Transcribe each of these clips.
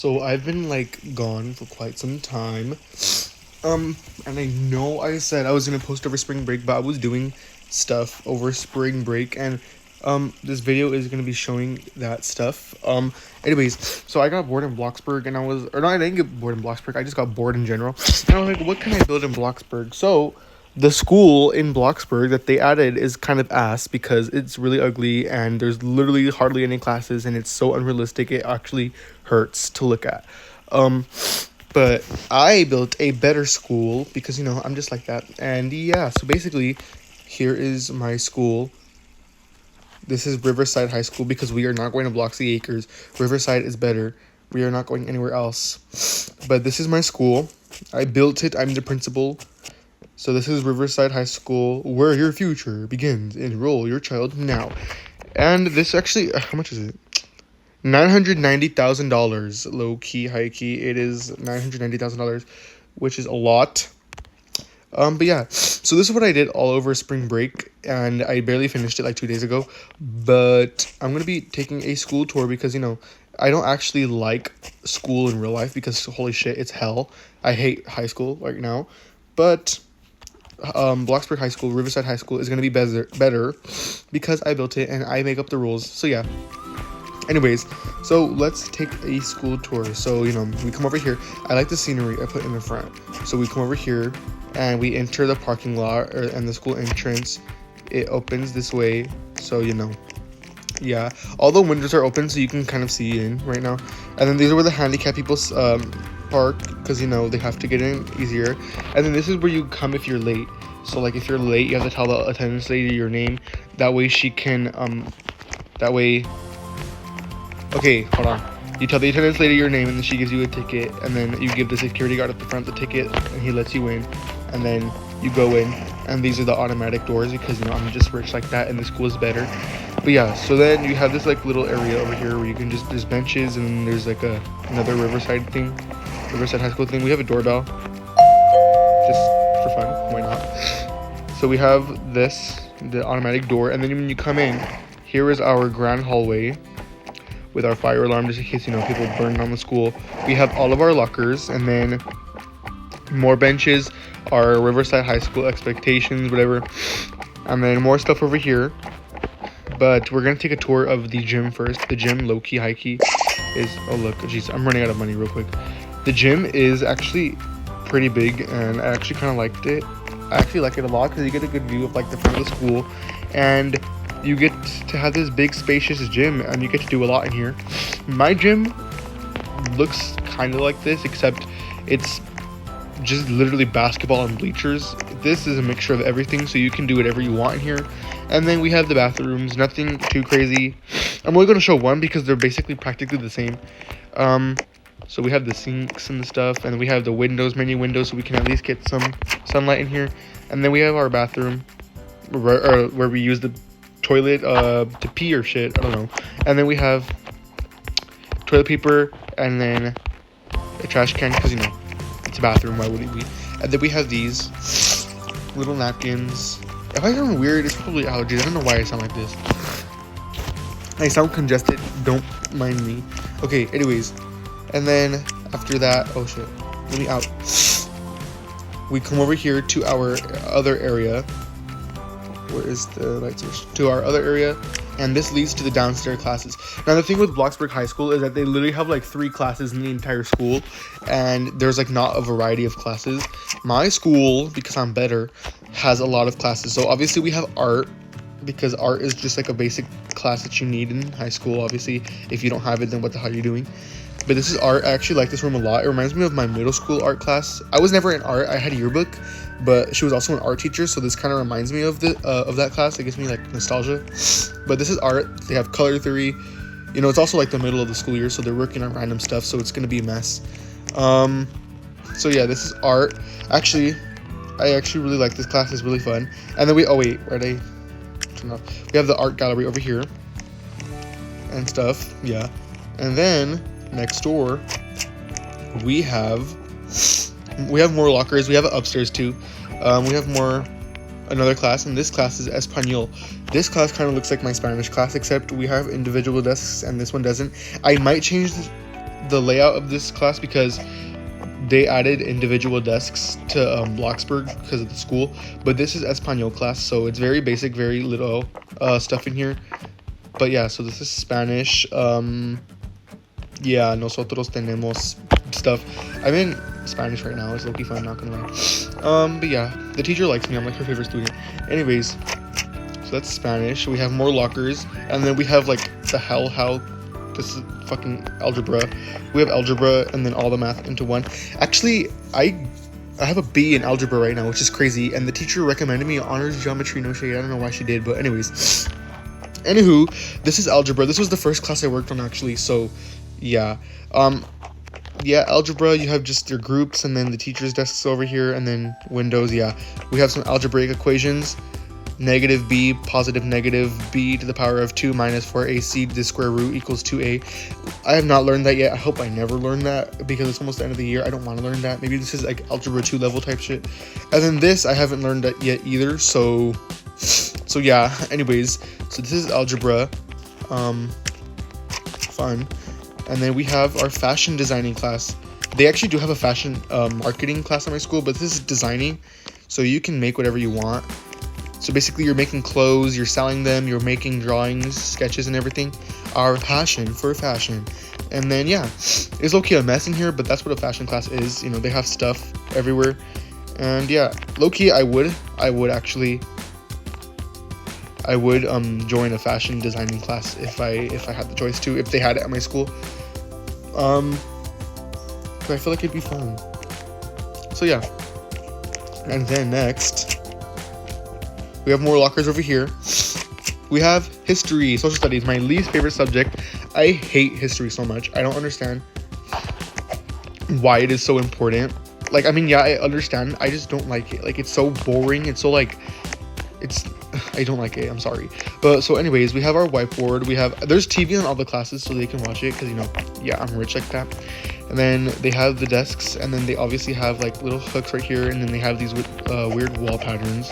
So I've been like gone for quite some time. And I know I said I was gonna post over spring break, but I was doing stuff over spring break, and this video is gonna be showing that stuff. Anyways, so I got bored in Bloxburg, and I didn't get bored in Bloxburg. I just got bored in general, and I was like, what can I build in Bloxburg? So the school in Bloxburg that they added is kind of ass because it's really ugly and there's literally hardly any classes and it's so unrealistic it actually hurts to look at. But I built a better school because I'm just like that. And yeah, so basically here is my school. This is Riverside High School because we are not going to Bloxy Acres. Riverside is better. We are not going anywhere else. But this is my school. I built it. I'm the principal. So this is Riverside High School, where your future begins. Enroll your child now. And this actually, how much is it? $990,000. Low key, high key. It is $990,000, which is a lot. But yeah, so this is what I did all over spring break, and I barely finished it like 2 days ago. But I'm gonna be taking a school tour because I don't actually like school in real life because holy shit, it's hell. I hate high school right now, but Bloxburg High School, Riverside High School is going to be better because I built it and I make up the rules. So yeah. Anyways, so let's take a school tour. So, we come over here. I like the scenery I put in the front. So we come over here and we enter the parking lot and the school entrance. It opens this way. So, yeah, all the windows are open so you can kind of see in right now. And then these are where the handicapped people park because they have to get in easier. And then this is where you come if you're late. So like if you're late, you have to tell the attendance lady your name. That way she can okay, hold on. You tell the attendance lady your name and then she gives you a ticket, and then you give the security guard at the front the ticket and he lets you in, and then you go in. And these are the automatic doors because I'm just rich like that and the school is better. But yeah, so then you have this like little area over here where you can there's benches, and there's like another Riverside High School thing. We have a doorbell just for fun, why not? So we have the automatic door, and then when you come in, here is our grand hallway with our fire alarm just in case people burn down the school. We have all of our lockers, and then more benches, our Riverside High School expectations, whatever, and then more stuff over here. But we're gonna take a tour of the gym first. The gym, low key, high key, is look, jeez, I'm running out of money real quick. The gym is actually pretty big, and I actually kind of liked it. I actually like it a lot because you get a good view of like the front of the school, and you get to have this big spacious gym, and you get to do a lot in here. My gym looks kind of like this, except it's just literally basketball and bleachers. This is a mixture of everything, so you can do whatever you want in here. And then we have the bathrooms, nothing too crazy. I'm only going to show one because they're basically practically the same. So we have the sinks and the stuff, and we have the windows, many windows, so we can at least get some sunlight in here. And then we have our bathroom where we use the toilet to pee or shit, I don't know. And then we have toilet paper, and then a trash can because it's a bathroom, why would it be? And then we have these little napkins. If I sound weird, it's probably allergies. I don't know why I sound like this. I sound congested, don't mind me. Okay, anyways, and then after that, oh shit, let me out. We come over here to our other area. Where is the light switch? To our other area, and this leads to the downstairs classes. Now the thing with Bloxburg High School is that they literally have like 3 classes in the entire school, and there's like not a variety of classes. My school, because I'm better, has a lot of classes. So obviously we have art, because art is just like a basic class that you need in high school. Obviously if you don't have it, then what the hell are you doing? But this is art. I actually like this room a lot. It reminds me of my middle school art class. I was never in art. I had a yearbook, but she was also an art teacher, so this kind of reminds me of that class. It gives me like nostalgia. But this is art. They have color theory. It's also like the middle of the school year, so they're working on random stuff, so it's gonna be a mess. So yeah, this is art. Actually, I actually really like this class. It's really fun. And then we we have the art gallery over here and stuff. Yeah, and then next door we have more lockers. We have it upstairs too. We have another class, and this class is Espanol. This class kind of looks like my Spanish class, except we have individual desks and this one doesn't. I might change the layout of this class because they added individual desks to BLOXBURG because of the school, but this is Espanol class, so it's very basic, very little stuff in here. But yeah, so this is Spanish. Yeah, nosotros tenemos stuff. I'm in Spanish right now. It's low-key fun, not gonna lie. But yeah, the teacher likes me. I'm like her favorite student. Anyways, so that's Spanish. We have more lockers, and then we have like how this is fucking algebra. We have algebra and then all the math into one. Actually, I have a B in algebra right now, which is crazy, and the teacher recommended me honors geometry. No shade. I don't know why she did, but anyways. Anywho, this is algebra. This was the first class I worked on actually, so yeah. Yeah, algebra, you have just your groups and then the teacher's desks over here and then windows. Yeah, we have some algebraic equations. Negative b, positive negative b to the power of 2 minus 4ac to the square root equals 2a. I have not learned that yet. I hope I never learn that because it's almost the end of the year. I don't want to learn that. Maybe this is like algebra 2 level type shit. And then this, I haven't learned that yet either. So yeah, anyways, so this is algebra. Fun. And then we have our fashion designing class. They actually do have a fashion marketing class at my school, but this is designing, so you can make whatever you want. So basically you're making clothes, you're selling them, you're making drawings, sketches and everything. Our passion for fashion. And then yeah, it's low-key a mess in here, but that's what a fashion class is. You know, they have stuff everywhere. And yeah, low-key I would join a fashion designing class if I had the choice to, if they had it at my school. But I feel like it'd be fun. So yeah. And then next, we have more lockers over here. We have history, social studies, my least favorite subject. I hate history so much. I don't understand why it is so important. Like, I mean, yeah, I understand. I just don't like it. Like, it's so boring. It's so like, I don't like it. I'm sorry. But so anyways, we have our whiteboard. There's TV in all the classes so they can watch it because, you know, yeah, I'm rich like that. And then they have the desks, and then they obviously have like little hooks right here, and then they have these weird wall patterns.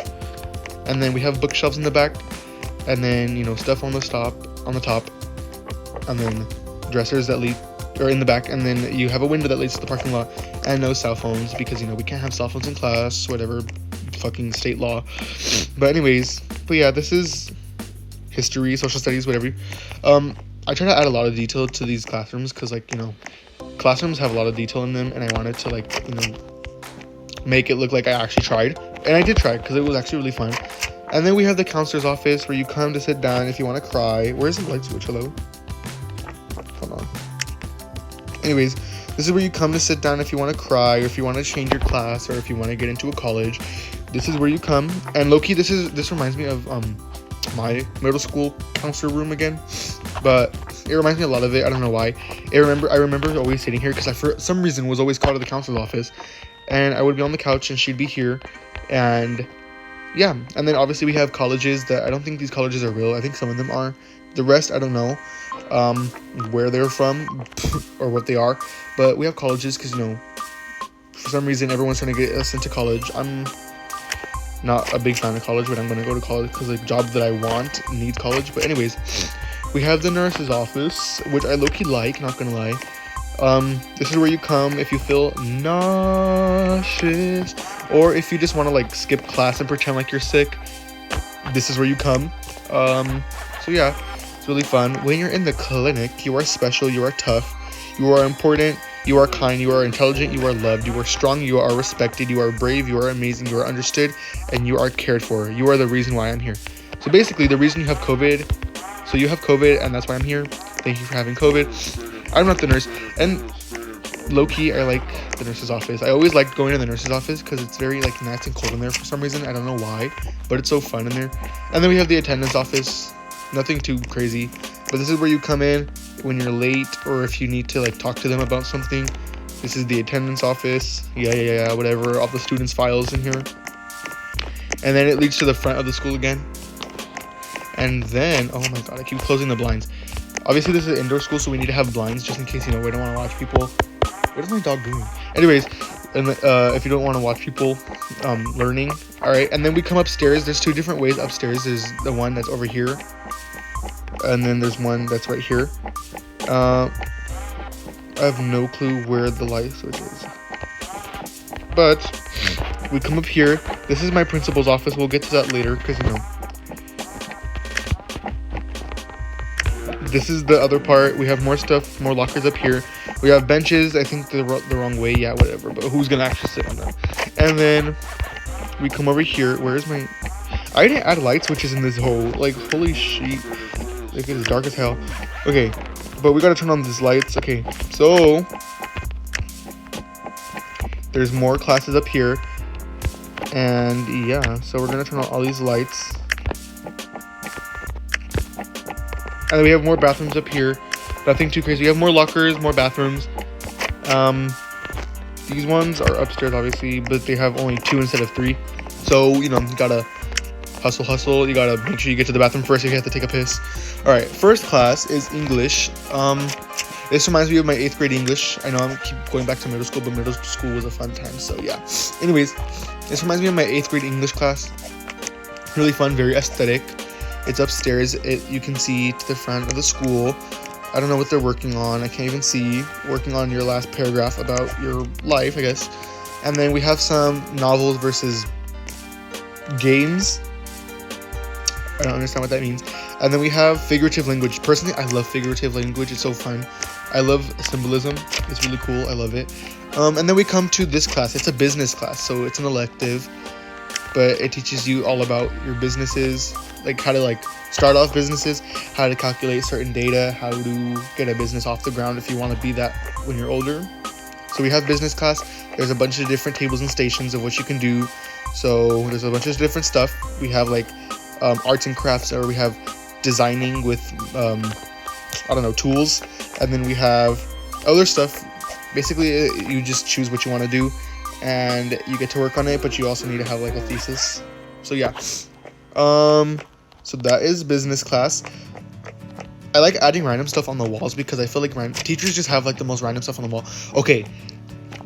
And then we have bookshelves in the back, and then, you know, stuff on the top, and then dressers that lead, or in the back, and then you have a window that leads to the parking lot, and no cell phones because, you know, we can't have cell phones in class, whatever, fucking state law. But anyways, yeah, this is history, social studies, whatever. I try to add a lot of detail to these classrooms because, like, you know, classrooms have a lot of detail in them, and I wanted to, like, you know, make it look like I actually tried. And I did try because it was actually really fun. And then we have the counselor's office where you come to sit down if you want to cry. Where's the light switch? Hello? Hold on. Anyways, this is where you come to sit down if you want to cry, or if you want to change your class, or if you want to get into a college. This is where you come. And low-key, this reminds me of my middle school counselor room again. But it reminds me a lot of it. I don't know why. I remember always sitting here because I, for some reason, was always called to the counselor's office. And I would be on the couch and she'd be here. And yeah, and then obviously we have colleges that I don't think these colleges are real. I think some of them are. The rest, I don't know where they're from or what they are. But we have colleges because, you know, for some reason everyone's trying to get us into college. I'm not a big fan of college, but I'm going to go to college because the job that I want needs college. But anyways, we have the nurse's office, which I low-key like, not going to lie. This is where you come if you feel nauseous, or if you just want to like skip class and pretend like you're sick. This is where you come. So yeah, it's really fun. When you're in the clinic, you are special, you are tough, you are important, you are kind, you are intelligent, you are loved, you are strong, you are respected, you are brave, you are amazing, you are understood, and you are cared for. You are the reason why I'm here. So basically, the reason you have COVID, so you have COVID, and that's why I'm here. Thank you for having COVID. I'm not the nurse, and low-key, I like the nurse's office. I always like going to the nurse's office because it's very like nice and cold in there for some reason. I don't know why, but it's so fun in there. And then we have the attendance office. Nothing too crazy, but this is where you come in when you're late or if you need to like talk to them about something. This is the attendance office. Yeah, whatever. All the students' files in here. And then it leads to the front of the school again. And then, oh my god, I keep closing the blinds. Obviously, this is an indoor school, so we need to have blinds just in case, you know, we don't want to watch people. What is my dog doing? Anyways, and if you don't want to watch people learning, all right. And then we come upstairs. There's two different ways upstairs. There's the one that's over here, and then there's one that's right here. I have no clue where the light switch is. But we come up here. This is my principal's office. We'll get to that later because, you know, this is the other part. We have more stuff, more lockers up here. We have benches. I think they're the wrong way. Yeah, whatever. But who's going to actually sit on them? And then we come over here. Where's my... I didn't add light switches in this hole. Like, holy shit. Like, it is dark as hell. Okay, but we got to turn on these lights. Okay, so... there's more classes up here. And, yeah. So, we're going to turn on all these lights. And then we have more bathrooms up here. Nothing too crazy. We have more lockers, more bathrooms. These ones are upstairs, obviously, but they have only 2 instead of 3. So, you know, you gotta hustle. You gotta make sure you get to the bathroom first if you have to take a piss. Alright, first class is English. This reminds me of my 8th grade English. I know I keep going back to middle school, but middle school was a fun time, so yeah. Anyways, this reminds me of my 8th grade English class. Really fun, very aesthetic. It's upstairs. You can see to the front of the school. I don't know what they're working on. I can't even see. Working on your last paragraph about your life, I guess. And then we have some novels versus games. I don't understand what that means. And then we have figurative language. Personally, I love figurative language. It's so fun. I love symbolism. It's really cool. I love it. And then we come to this class. It's a business class, so it's an elective. But it teaches you all about your businesses, like how to like start off businesses, how to calculate certain data, how to get a business off the ground if you want to be that when you're older. So we have business class. There's a bunch of different tables and stations of what you can do. So there's a bunch of different stuff. We have like arts and crafts, or we have designing with I don't know, tools. And then we have other stuff. Basically, you just choose what you want to do and you get to work on it, but you also need to have like a thesis. So yeah. So that is business class. I like adding random stuff on the walls because I feel like teachers just have like the most random stuff on the wall. Okay,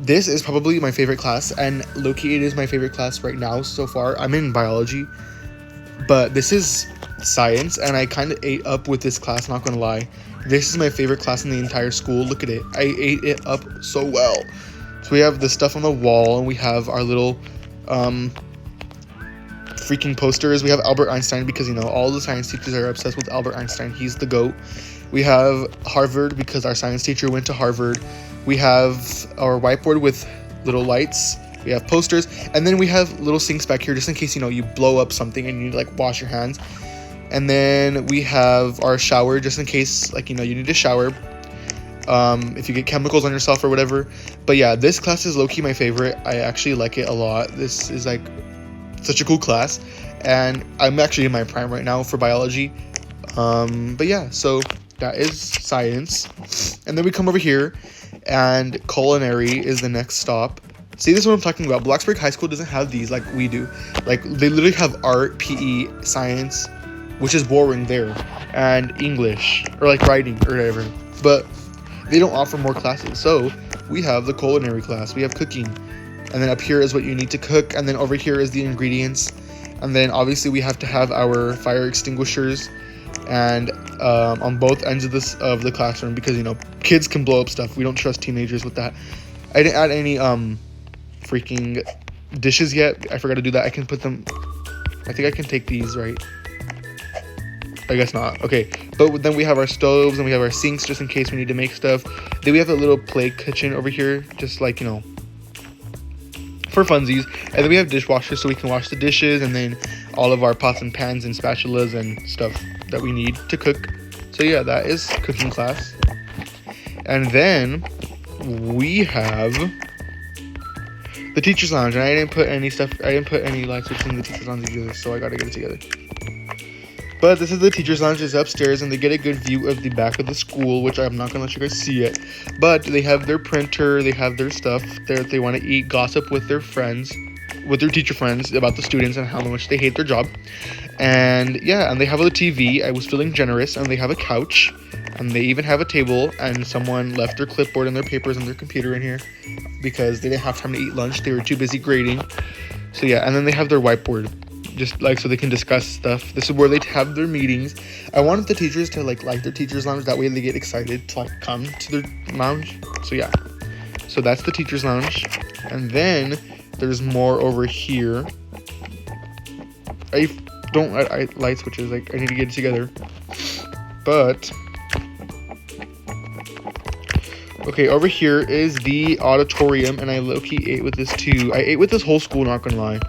this is probably my favorite class, and low-key it is my favorite class right now so far. I'm in biology, but this is science, and I kind of ate up with this class, not gonna lie. This is my favorite class in the entire school. Look at it. I ate it up so well. So we have the stuff on the wall, and we have our little freaking posters. We have Albert Einstein because, you know, all the science teachers are obsessed with Albert Einstein. He's the GOAT. We have Harvard because our science teacher went to Harvard. We have our whiteboard with little lights. We have posters, and then we have little sinks back here just in case, you know, you blow up something and you need to like wash your hands. And then we have our shower just in case, like, you know, you need to shower if you get chemicals on yourself or whatever. But yeah, this class is low-key my favorite. I actually like it a lot. This is like such a cool class, and I'm actually in my prime right now for biology. But yeah, so that is science. And then we come over here, and culinary is the next stop. See, this is what I'm talking about. Bloxburg High School doesn't have these like we do. Like, they literally have art, PE, science, which is boring there, and English, or like writing or whatever. But they don't offer more classes. So we have the culinary class. We have cooking. And then up here is what you need to cook. And then over here is the ingredients. And then obviously we have to have our fire extinguishers. And on both ends of the classroom, because, you know, kids can blow up stuff. We don't trust teenagers with that. I didn't add any freaking dishes yet. I forgot to do that. I can put them. I think I can take these, right? I guess not. Okay, but then we have our stoves and we have our sinks just in case we need to make stuff. Then we have a little play kitchen over here, just like, you know, for funsies. And then we have dishwashers so we can wash the dishes, and then all of our pots and pans and spatulas and stuff that we need to cook. So yeah, that is cooking class. And then we have the teacher's lounge, and I didn't put any light switches in the teacher's lounge either, so I gotta get it together. But this is the teacher's lounge. It's upstairs, and they get a good view of the back of the school, which I'm not gonna let you guys see yet. But they have their printer, they have their stuff there if they want to eat, gossip with their friends, with their teacher friends about the students and how much they hate their job. And yeah, and they have a TV. I was feeling generous. And they have a couch, and they even have a table, and someone left their clipboard and their papers and their computer in here because they didn't have time to eat lunch. They were too busy grading. So yeah, and then they have their whiteboard. just like so they can discuss stuff. This is where they have their meetings. I wanted the teachers to like their teachers lounge, that way they get excited to like come to their lounge. So yeah, so that's the teachers lounge. And then there's more over here. I light switches, like I need to get it together. But okay, over here is the auditorium, and I low-key ate with this too. I ate with this whole school, not gonna lie.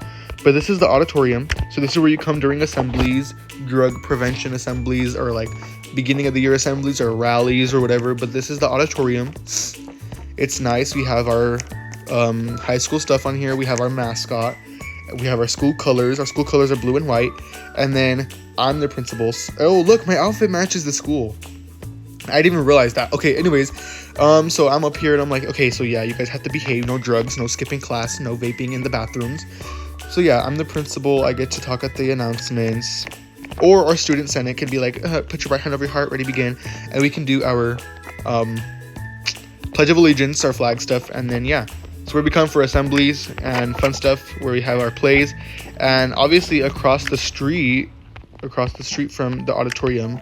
But this is the auditorium. So this is where you come during assemblies, drug prevention assemblies, or like beginning of the year assemblies or rallies or whatever. But this is the auditorium. It's nice. We have our high school stuff on here. We have our mascot. We have our school colors. Our school colors are blue and white. And then I'm the principal. Oh, look, my outfit matches the school. I didn't even realize that. Okay, anyways, so I'm up here and I'm like, okay, so yeah, you guys have to behave. No drugs, no skipping class, no vaping in the bathrooms. So yeah, I'm the principal. I get to talk at the announcements. Or our student senate can be like, put your right hand over your heart, ready, begin. And we can do our Pledge of Allegiance, our flag stuff. And then, yeah. So where we come for assemblies and fun stuff, where we have our plays. And obviously across the street from the auditorium,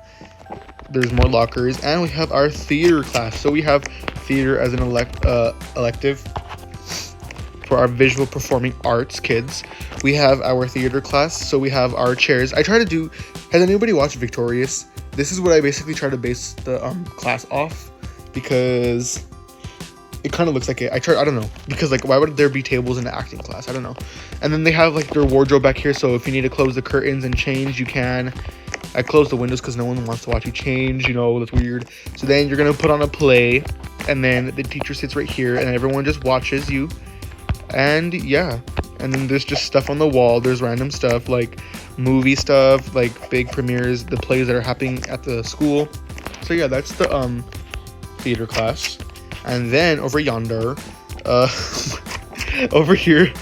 there's more lockers. And we have our theater class. So we have theater as an elective for our visual performing arts kids. We have our theater class, so we have our chairs. I try to do, has anybody watched Victorious? This is what I basically try to base the class off, because it kind of looks like it. I don't know, because like why would there be tables in the acting class? I don't know. And then they have like their wardrobe back here, so if you need to close the curtains and change, you can. I close the windows because no one wants to watch you change, you know, that's weird. So then you're gonna put on a play, and then the teacher sits right here and everyone just watches you. And yeah, and then there's just stuff on the wall. There's random stuff like movie stuff, like big premieres, the plays that are happening at the school. So yeah, that's the theater class. And then over yonder, over here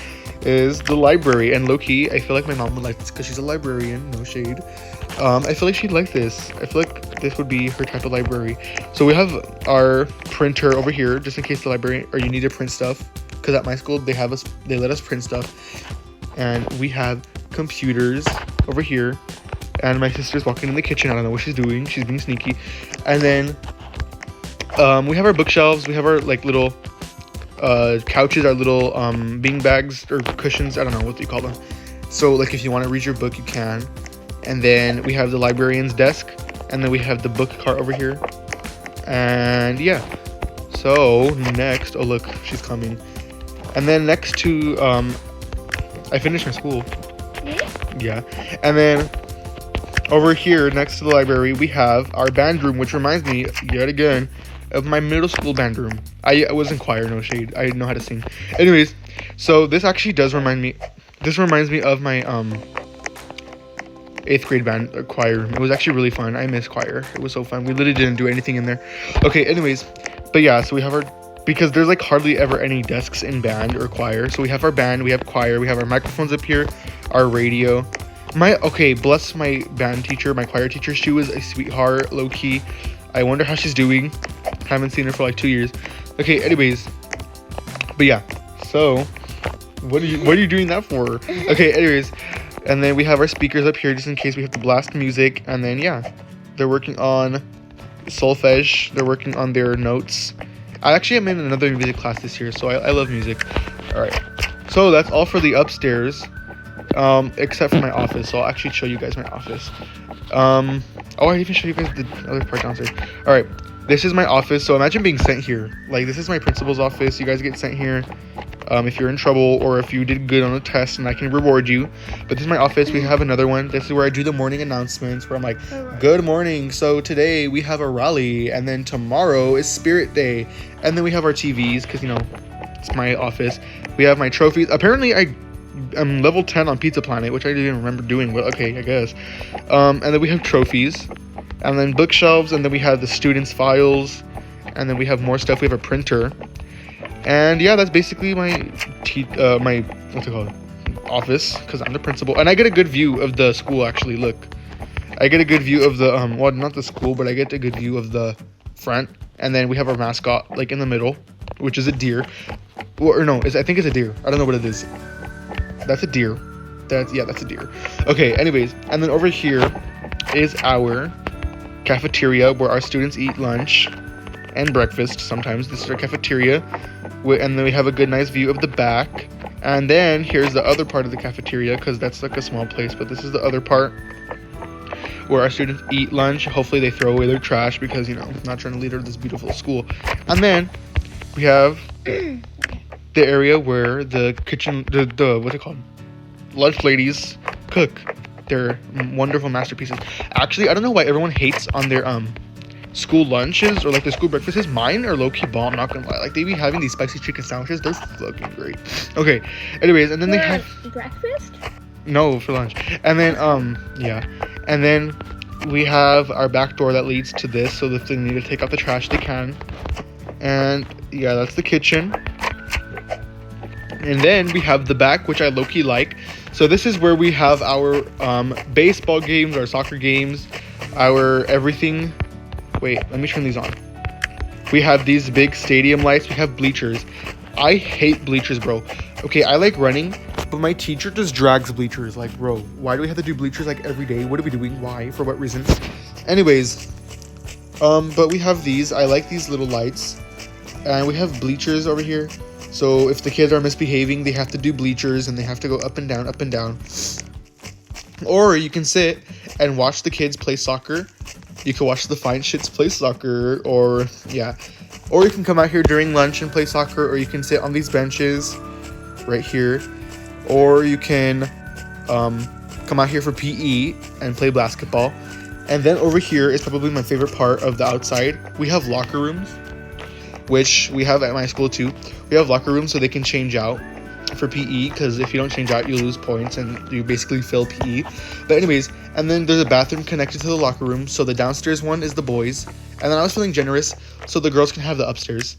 is the library. And low-key, I feel like my mom would like this because she's a librarian, no shade. I feel like she'd like this. I feel like this would be her type of library. So we have our printer over here, just in case the library, or you need to print stuff. Because at my school, they let us print stuff. And we have computers over here. And my sister's walking in the kitchen. I don't know what she's doing. She's being sneaky. And then we have our bookshelves. We have our like little couches, our little bean bags or cushions. I don't know what you call them. So like if you want to read your book, you can. And then we have the librarian's desk. And then we have the book cart over here. And yeah. So next, oh look, she's coming. And then next to, I finished my school. Yeah. And then over here, next to the library, we have our band room, which reminds me, yet again, of my middle school band room. I was in choir, no shade. I didn't know how to sing. Anyways, so this actually does remind me, this reminds me of my 8th grade band choir. It was actually really fun. I miss choir. It was so fun. We literally didn't do anything in there. Okay, anyways, but yeah, so we have our, because there's like hardly ever any desks in band or choir. So we have our band, we have choir, we have our microphones up here, our radio. Bless my band teacher, my choir teacher. She was a sweetheart, low key. I wonder how she's doing. Haven't seen her for like 2 years. Okay, anyways. But yeah, so what are you doing that for? Okay, anyways. And then we have our speakers up here just in case we have to blast music. And then yeah, they're working on solfege. They're working on their notes. I actually am in another music class this year, so I love music. All right, so that's all for the upstairs, except for my office. So I'll actually show you guys my office. I didn't even show you guys the other part downstairs. All right, this is my office. So imagine being sent here. Like, this is my principal's office. You guys get sent here if you're in trouble or if you did good on a test, and I can reward you. But this is my office. We have another one. This is where I do the morning announcements, where I'm like, good morning. So today we have a rally, and then tomorrow is Spirit Day. And then we have our TVs, because, you know, it's my office. We have my trophies. Apparently, I'm level 10 on Pizza Planet, which I didn't remember doing, but okay, I guess. And then we have trophies, and then bookshelves, and then we have the students' files, and then we have more stuff. We have a printer. And yeah, that's basically my what's it called, office, because I'm the principal. And I get a good view of the school, actually. Look, I get a good view of the well, not the school, but I get a good view of the front. And then we have our mascot like in the middle, which is a deer. Or no, I think it's a deer. I don't know what it is. That's a deer. that's a deer. Okay, anyways, and then over here is our cafeteria where our students eat lunch and breakfast. Sometimes this is our cafeteria, and then we have a good nice view of the back. And then here's the other part of the cafeteria, because that's like a small place, but this is the other part where our students eat lunch. Hopefully they throw away their trash because, you know, I'm not trying to litter this beautiful school. And then we have the area where the kitchen, the what's it called, lunch ladies cook their wonderful masterpieces. Actually, I don't know why everyone hates on their school lunches or like the school breakfasts. Mine are low-key bomb, not gonna lie. Like, they be having these spicy chicken sandwiches. They're fucking great. Okay, anyways, and then they have breakfast. No, for lunch. And then yeah, and then we have our back door that leads to this, so if they need to take out the trash, they can. And yeah, that's the kitchen. And then we have the back, which I low-key like. So this is where we have our baseball games, our soccer games, our everything. Wait, let me turn these on. We have these big stadium lights. We have bleachers. I hate bleachers, bro. Okay, I like running, but my teacher just drags bleachers. Like, bro, why do we have to do bleachers like every day? What are we doing? Why? For what reason? Anyways, but we have these. I like these little lights. And we have bleachers over here. So if the kids are misbehaving, they have to do bleachers and they have to go up and down, up and down. Or you can sit and watch the kids play soccer. You can watch the fine shits play soccer, or yeah. Or you can come out here during lunch and play soccer, or you can sit on these benches right here. Or you can come out here for PE and play basketball. And then over here is probably my favorite part of the outside. We have locker rooms, which we have at my school too. We have locker rooms so they can change out for PE, because if you don't change out, you lose points and you basically fail PE. But anyways, and then there's a bathroom connected to the locker room. So the downstairs one is the boys. And then I was feeling generous, so the girls can have the upstairs.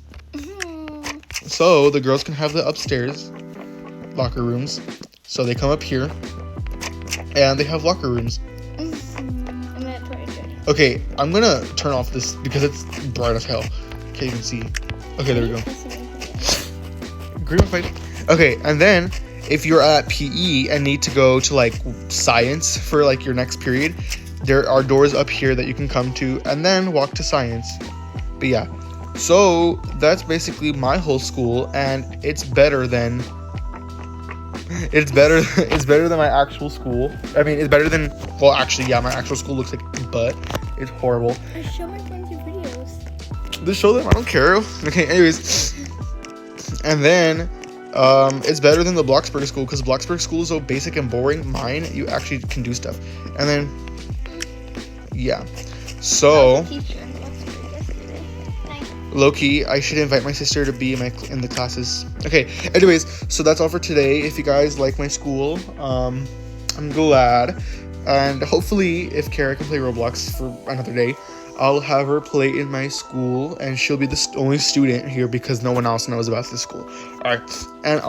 So the girls can have the upstairs locker rooms. So they come up here and they have locker rooms. Okay, I'm gonna turn off this because it's bright as hell. Okay, you can see. Okay, there we go. Green fight. Okay, and then if you're at PE and need to go to like science for like your next period, there are doors up here that you can come to and then walk to science. But yeah, so that's basically my whole school, and it's better than it's better than my actual school. I mean, it's better than, well, actually, yeah, my actual school looks like butt. It's horrible. Show my friends your videos. Just show them. I don't care. Okay, anyways, and then it's better than the BLOXBURG school, because BLOXBURG school is so basic and boring. Mine, you actually can do stuff. And then yeah, so low-key, I should invite my sister to be in the classes. Okay, anyways, so that's all for today. If you guys like my school, I'm glad. And hopefully, if Kara can play Roblox for another day, I'll have her play in my school, and she'll be the only student here because no one else knows about this school. All right, and